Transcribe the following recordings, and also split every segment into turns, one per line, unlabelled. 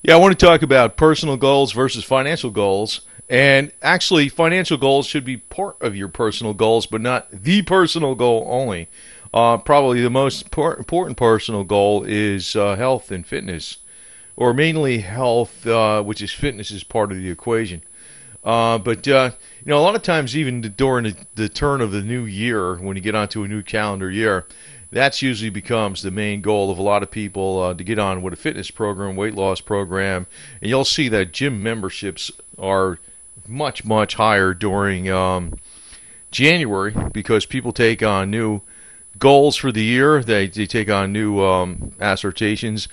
Yeah, I want to talk about personal goals versus financial goals. And actually, financial goals should be part of your personal goals, but not the personal goal only. Probably the most important personal goal is health and fitness, or mainly health, which is fitness is part of the equation. A lot of times, even during the turn of the new year, when you get onto a new calendar year, that's usually becomes the main goal of a lot of people to get on with a fitness program, weight loss program, and you'll see that gym memberships are much, much higher during January because people take on new goals for the year. They take on new assertions,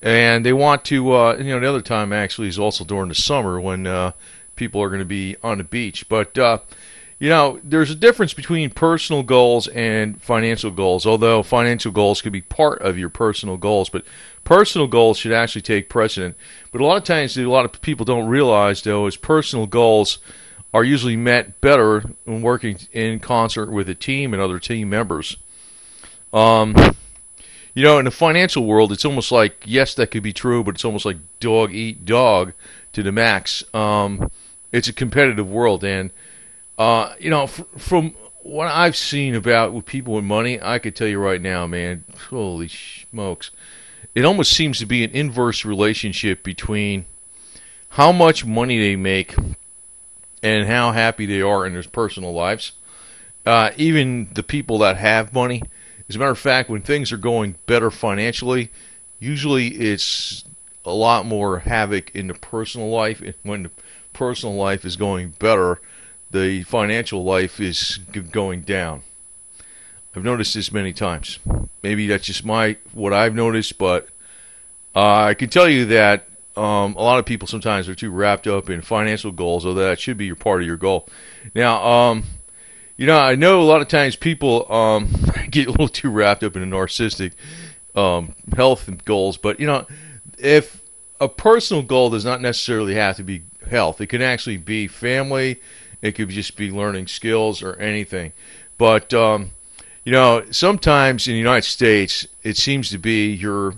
and they want to. The other time actually is also during the summer when people are going to be on the beach. But there's a difference between personal goals and financial goals. Although financial goals could be part of your personal goals, but personal goals should actually take precedent. But a lot of times, a lot of people don't realize though, is personal goals are usually met better when working in concert with a team and other team members. In the financial world, it's almost like, yes, that could be true, but it's almost like dog eat dog to the max. It's a competitive world, and from what I've seen about with people with money, I could tell you right now, man, holy smokes, it almost seems to be an inverse relationship between how much money they make and how happy they are in their personal lives. Even the people that have money, as a matter of fact, when things are going better financially, usually it's a lot more havoc in the personal life. When the personal life is going better, the financial life is going down. I've noticed this many times. Maybe that's just what I've noticed, but I can tell you that a lot of people sometimes are too wrapped up in financial goals, although that should be your part of your goal. Now, I know a lot of times people get a little too wrapped up in the narcissistic health goals, but if a personal goal does not necessarily have to be health, it can actually be family. It could just be learning skills or anything. But, sometimes in the United States, it seems to be your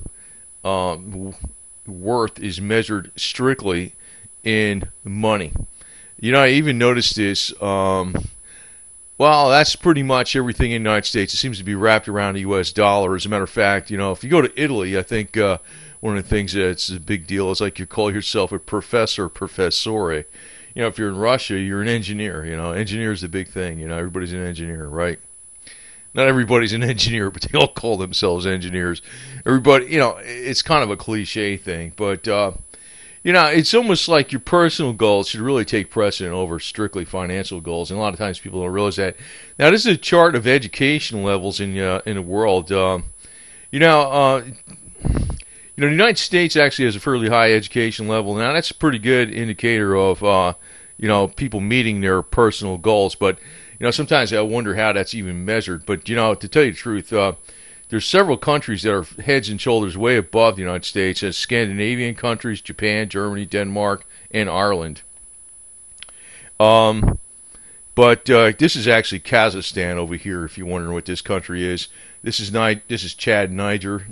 worth is measured strictly in money. I even noticed this. That's pretty much everything in the United States. It seems to be wrapped around the U.S. dollar. As a matter of fact, if you go to Italy, I think one of the things that's a big deal is like you call yourself a professore. If you're in Russia, you're an engineer. Engineer is the big thing. Everybody's an engineer, right? Not everybody's an engineer, but they all call themselves engineers. Everybody, it's kind of a cliche thing, but it's almost like your personal goals should really take precedent over strictly financial goals, and a lot of times people don't realize that. Now, this is a chart of education levels in the world. The United States actually has a fairly high education level. Now, that's a pretty good indicator of people meeting their personal goals. But sometimes I wonder how that's even measured. But to tell you the truth, there's several countries that are heads and shoulders way above the United States, as Scandinavian countries, Japan, Germany, Denmark, and Ireland. But this is actually Kazakhstan over here, if you're wondering what this country is. This is Chad, Niger,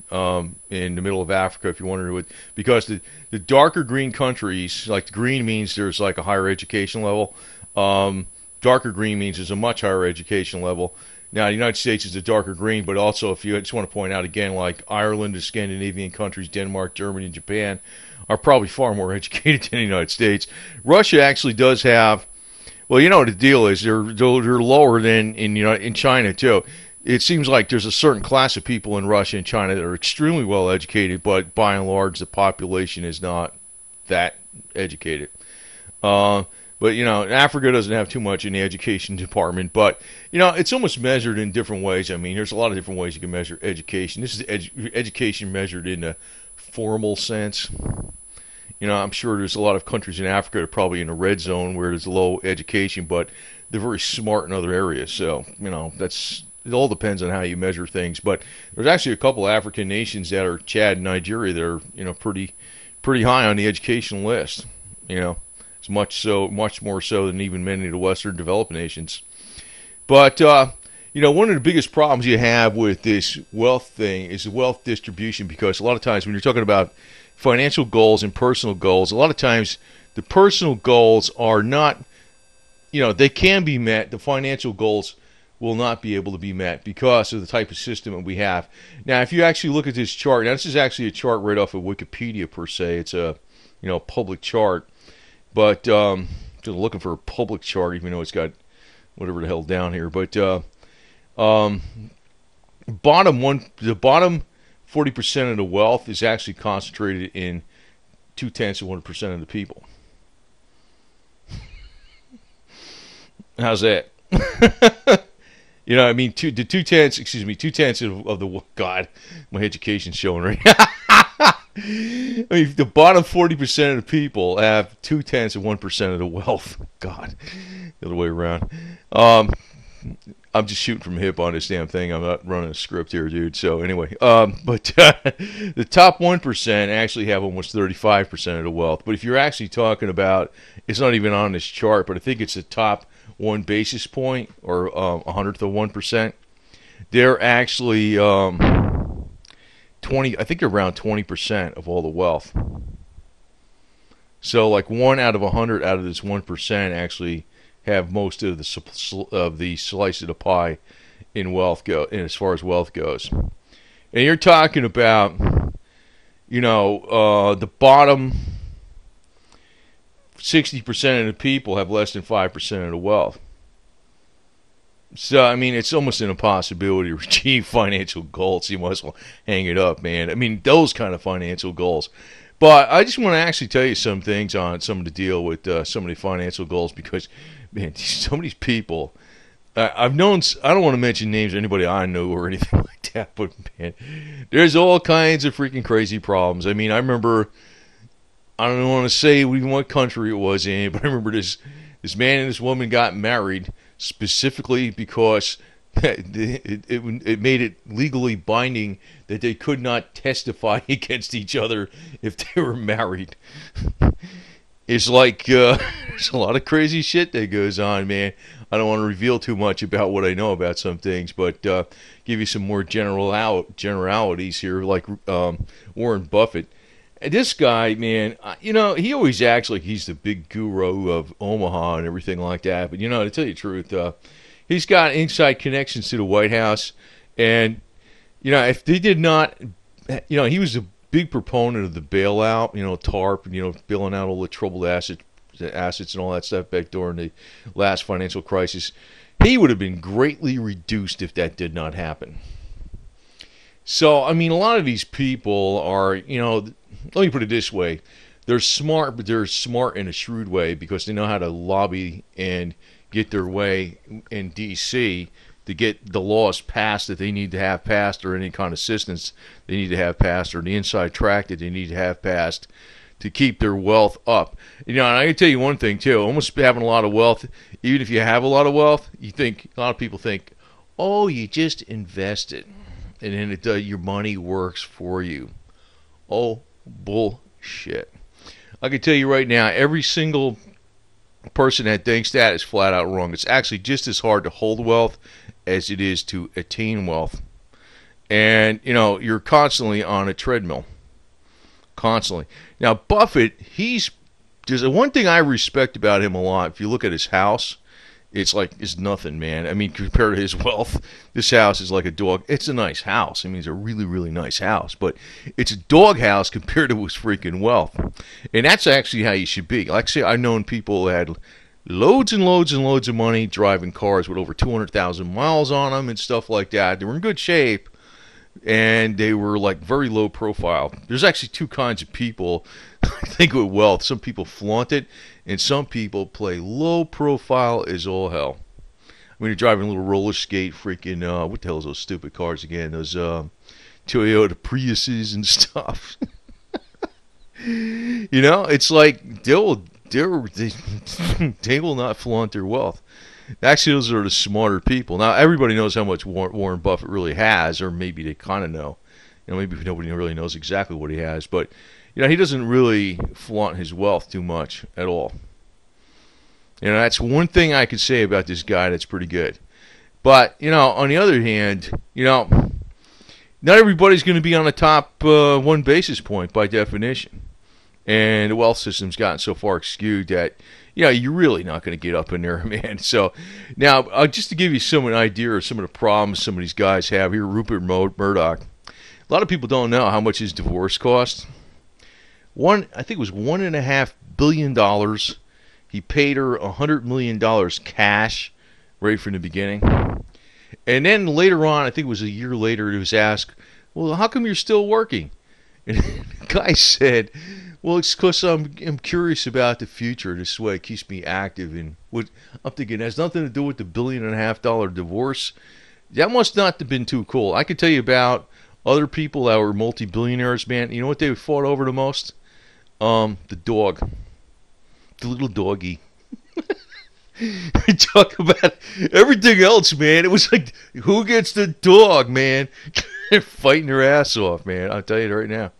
in the middle of Africa, if you're wondering what. Because the darker green countries, like the green means there's like a higher education level. Darker green means there's a much higher education level. Now, the United States is the darker green, but also, if you just want to point out again, like Ireland, the Scandinavian countries, Denmark, Germany, and Japan are probably far more educated than the United States. Russia actually does have, well, the deal is they're lower than in China too. It seems like there's a certain class of people in Russia and China that are extremely well educated, but by and large, the population is not that educated. But, Africa doesn't have too much in the education department. But, it's almost measured in different ways. I mean, there's a lot of different ways you can measure education. This is education measured in a formal sense. I'm sure there's a lot of countries in Africa that are probably in a red zone where there's low education, but they're very smart in other areas. So, it all depends on how you measure things. But there's actually a couple of African nations that are Chad and Nigeria that are, pretty high on the education list. It's much more so than even many of the Western developed nations. But, one of the biggest problems you have with this wealth thing is the wealth distribution, because a lot of times when you're talking about financial goals and personal goals. A lot of times, the personal goals are not, they can be met. The financial goals will not be able to be met because of the type of system that we have. Now, if you actually look at this chart, now this is actually a chart right off of Wikipedia per se. It's a, public chart, but just looking for a public chart, even though it's got whatever the hell down here. But the bottom 40% of the wealth is actually concentrated in 0.2% of the people. How's that? The 0.2 of the, God, my education's showing right now. The bottom 40% of the people have 0.2% of the wealth. God, the other way around. I'm just shooting from hip on this damn thing. I'm not running a script here, dude. So anyway, but the top 1% actually have almost 35% of the wealth. But if you're actually talking about, it's not even on this chart, but I think it's the top 1 basis point or 100th of 1%. They're actually 20. I think they're around 20% of all the wealth. So like 1 out of 100 out of this 1% actually have most of the slice of the pie in wealth as far as wealth goes. And you're talking about, the bottom 60% of the people have less than 5% of the wealth. So, it's almost an impossibility to achieve financial goals. You might as well hang it up, man. Those kind of financial goals. But I just want to actually tell you some things on some of the deal with some of the financial goals because, man, some of these people, I've known, I don't want to mention names of anybody I know or anything like that, but, man, there's all kinds of freaking crazy problems. I remember, I don't want to say even what country it was in, but I remember this man and this woman got married specifically because it made it legally binding that they could not testify against each other if they were married. It's like there's a lot of crazy shit that goes on, man. I don't want to reveal too much about what I know about some things, but give you some more generalities here, like Warren Buffett. And this guy, man, he always acts like he's the big guru of Omaha and everything like that. But, to tell you the truth, he's got inside connections to the White House. And, if they did not, he was a big proponent of the bailout, TARP, bailing out all the troubled assets and all that stuff back during the last financial crisis. He would have been greatly reduced if that did not happen. So, a lot of these people are, let me put it this way. They're smart, but they're smart in a shrewd way because they know how to lobby and get their way in D.C. to get the laws passed that they need to have passed or any kind of assistance they need to have passed or the inside track that they need to have passed to keep their wealth up. And I can tell you one thing, too. Almost having a lot of wealth, even if you have a lot of wealth, a lot of people think, oh, you just invest it. And then your money works for you. Oh, bullshit. I can tell you right now, every single person that thinks that is flat out wrong. It's actually just as hard to hold wealth as it is to attain wealth. And, you're constantly on a treadmill. Constantly. Now, Buffett, there's one thing I respect about him a lot. If you look at his house, it's nothing, man. Compared to his wealth, this house is like a dog. It's a nice house. It's a really, really nice house. But it's a dog house compared to his freaking wealth. And that's actually how you should be. Like I say, I've known people that had loads and loads and loads of money driving cars with over 200,000 miles on them and stuff like that. They were in good shape. And they were like very low profile. There's actually two kinds of people, I think, with wealth. Some people flaunt it, and some people play low profile as all hell. You're driving a little roller skate, freaking, what the hell is those stupid cars again? Those Toyota Priuses and stuff. It's like they will not flaunt their wealth. Actually, those are the smarter people. Now, everybody knows how much Warren Buffett really has, or maybe they kind of know. Maybe nobody really knows exactly what he has. But, he doesn't really flaunt his wealth too much at all. That's one thing I could say about this guy that's pretty good. But, on the other hand, not everybody's going to be on the top 1 basis point by definition. And the wealth system's gotten so far skewed that, you're really not going to get up in there, man. So now, just to give you an idea of some of the problems some of these guys have here, Rupert Murdoch. A lot of people don't know how much his divorce cost. I think it was $1.5 billion. He paid her $100 million cash right from the beginning. And then later on, I think it was a year later, it was asked, well, how come you're still working? And the guy said, well, it's because I'm curious about the future. This way it keeps me active. And I'm thinking it has nothing to do with the $1.5 billion divorce. That must not have been too cool. I could tell you about other people that were multi-billionaires, man. You know what they fought over the most? The dog. The little doggy. Talk about everything else, man. It was like, who gets the dog, man? Fighting their ass off, man. I'll tell you right now.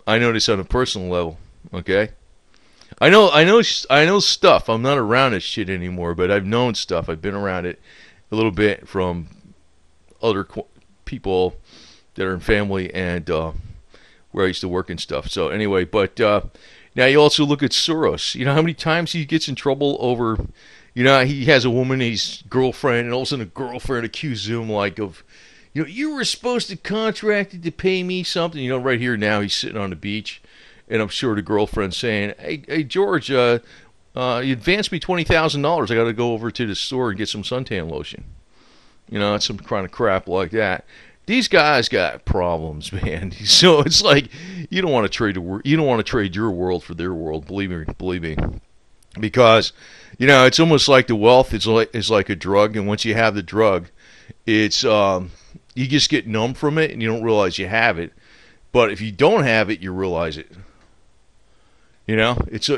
I know this on a personal level, okay? I know stuff. I'm not around this shit anymore, but I've known stuff. I've been around it a little bit from other people that are in family and where I used to work and stuff. So anyway, but now you also look at Soros. You know how many times he gets in trouble over, he has a woman, his girlfriend, and all of a sudden a girlfriend accuses him of, you were supposed to contracted to pay me something. Right here now he's sitting on the beach, and I'm sure the girlfriend's saying, hey George, you advanced me $20,000. I got to go over to the store and get some suntan lotion. It's some kind of crap like that. These guys got problems, man. So it's like you don't want to trade your world for their world. Believe me, because it's almost like the wealth is like a drug, and once you have the drug, it's you just get numb from it and you don't realize you have it. But if you don't have it, you realize it. It's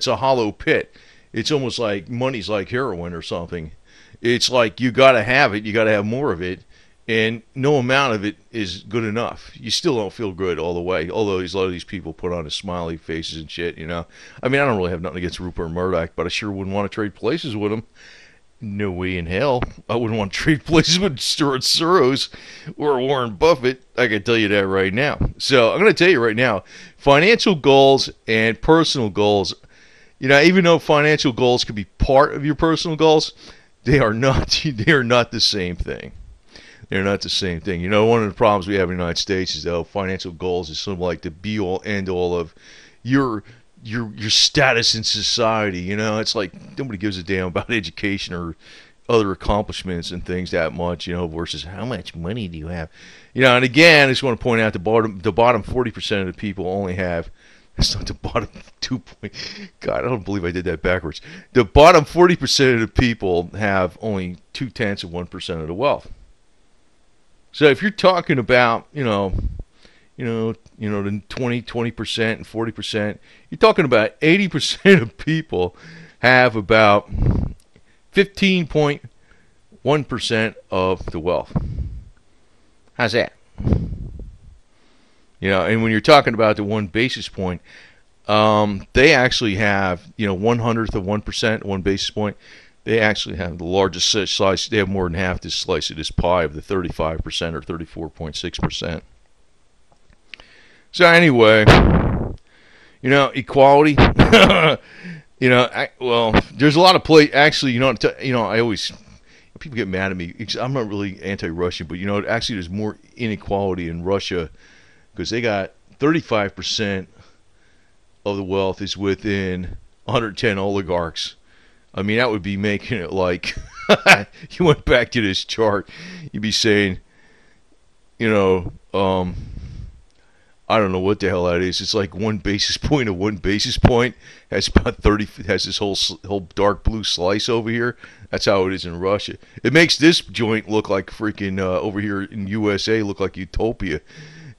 a hollow pit. It's almost like money's like heroin or something. It's like you got to have it, you got to have more of it, and no amount of it is good enough. You still don't feel good all the way, although a lot of these people put on a smiley faces and shit, I don't really have nothing against Rupert Murdoch, but I sure wouldn't want to trade places with him. No way in hell. I wouldn't want to trade places with Stuart Soros or Warren Buffett. I can tell you that right now. So I'm going to tell you right now, financial goals and personal goals, even though financial goals could be part of your personal goals, they are not the same thing. They're not the same thing. One of the problems we have in the United States is that financial goals is sort of like the be-all, end-all of your status in society. It's like nobody gives a damn about education or other accomplishments and things that much, versus how much money do you have. And again, I just want to point out the bottom 40% of the people only have, that's not the bottom 2 point. God, I don't believe I did that backwards. The bottom 40% of the people have only 0.2% of the wealth. So if you're talking about, the 20% and 40%, you're talking about 80% of people have about 15.1% of the wealth. How's that? And when you're talking about the 1 basis point, they actually have, 1/100 of 1%, 1 basis point. They actually have the largest slice. They have more than half this slice of this pie of the 35% or 34.6%. So anyway, equality. There's a lot of Actually, I always, people get mad at me. I'm not really anti-Russian, but actually, there's more inequality in Russia because they got 35% of the wealth is within 110 oligarchs. I mean, that would be making it like you went back to this chart. You'd be saying, I don't know what the hell that is. It's like 1 basis point of 1 basis point has about 30. Has this whole dark blue slice over here. That's how it is in Russia. It makes this joint look like freaking over here in USA look like utopia.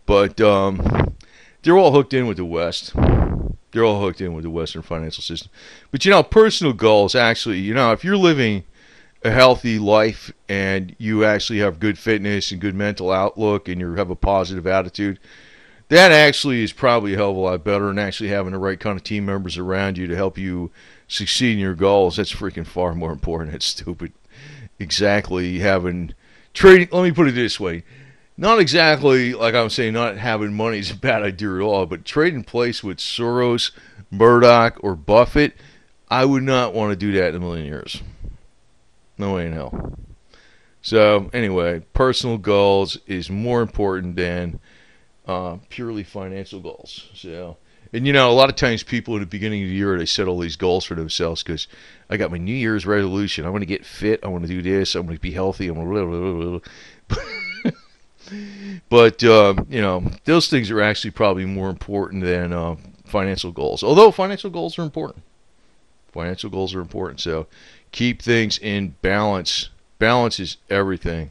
But they're all hooked in with the West. They're all hooked in with the Western financial system. But personal goals actually, if you're living a healthy life and you actually have good fitness and good mental outlook and you have a positive attitude, that actually is probably a hell of a lot better than actually having the right kind of team members around you to help you succeed in your goals. That's freaking far more important. It's stupid. Exactly. Having trading. Let me put it this way: not exactly like I'm saying not having money is a bad idea at all, but trading place with Soros, Murdoch, or Buffett, I would not want to do that in a million years. No way in hell. So anyway, personal goals is more important than purely financial goals. So, and you know, a lot of times people at the beginning of the year, they set all these goals for themselves because I got my New Year's resolution. I want to get fit. I want to do this. I want to be healthy. I want to blah, blah, blah, blah. But you know, those things are actually probably more important than financial goals. Although financial goals are important. Financial goals are important. So keep things in balance. Balance is everything.